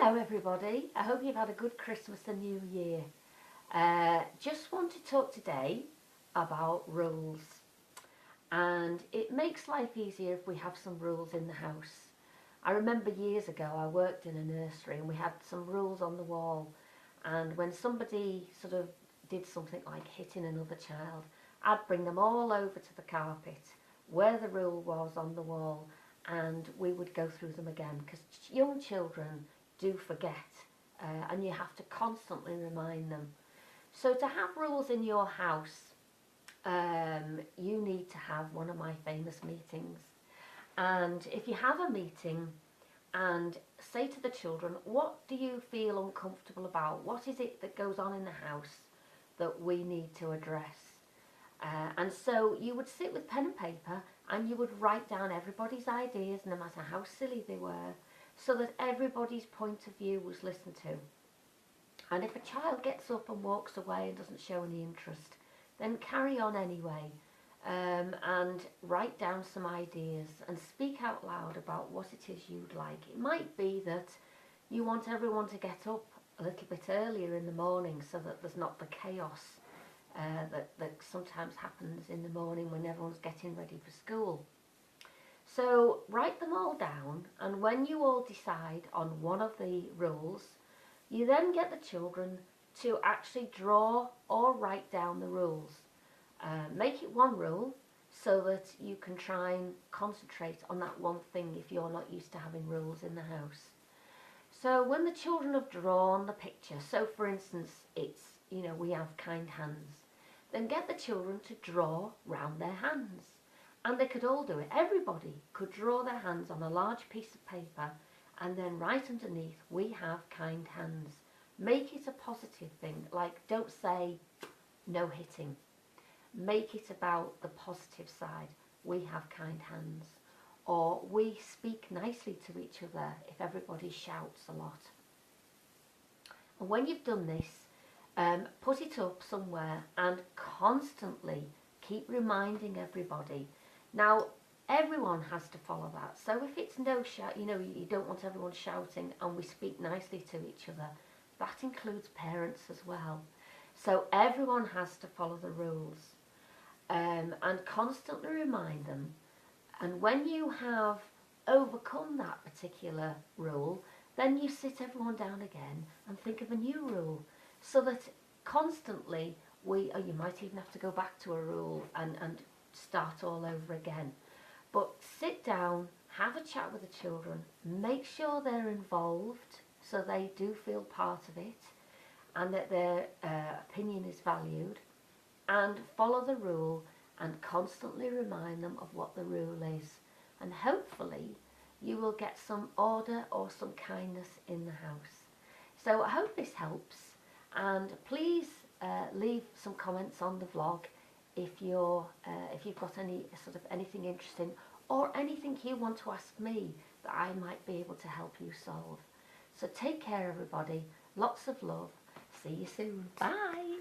Hello everybody, I hope you've had a good Christmas and New Year. Just want to talk today about rules, and it makes life easier if we have some rules in the house. I remember years ago I worked in a nursery and we had some rules on the wall, and when somebody sort of did something like hitting another child, I'd bring them all over to the carpet where the rule was on the wall, and we would go through them again, because young children do forget, and you have to constantly remind them. So to have rules in your house, you need to have one of my famous meetings. And if you have a meeting and say to the children, what do you feel uncomfortable about? What is it that goes on in the house that we need to address? And so you would sit with pen and paper and you would write down everybody's ideas, no matter how silly they were, so that everybody's point of view was listened to. And if a child gets up and walks away and doesn't show any interest, then carry on anyway, and write down some ideas and speak out loud about what it is you'd like. It might be that you want everyone to get up a little bit earlier in the morning so that there's not the chaos that sometimes happens in the morning when everyone's getting ready for school. So write them all down, and when you all decide on one of the rules, you then get the children to actually draw or write down the rules. Make it one rule so that you can try and concentrate on that one thing if you're not used to having rules in the house. So when the children have drawn the picture, so for instance it's, we have kind hands, then get the children to draw round their hands. And they could all do it. Everybody could draw their hands on a large piece of paper and then write underneath, we have kind hands. Make it a positive thing, like don't say no hitting. Make it about the positive side, we have kind hands. Or we speak nicely to each other if everybody shouts a lot. And when you've done this, put it up somewhere and constantly keep reminding everybody. Now, everyone has to follow that. So if it's no shout, you don't want everyone shouting, and we speak nicely to each other, that includes parents as well. So everyone has to follow the rules, and constantly remind them. And when you have overcome that particular rule, then you sit everyone down again and think of a new rule, so that constantly you might even have to go back to a rule and start all over again. But sit down, have a chat with the children, make sure they're involved so they do feel part of it and that their opinion is valued, and follow the rule and constantly remind them of what the rule is. And hopefully you will get some order or some kindness in the house. So I hope this helps, and please leave some comments on the vlog if you've got anything interesting or anything you want to ask me that I might be able to help you solve. So take care everybody, lots of love, see you soon, bye.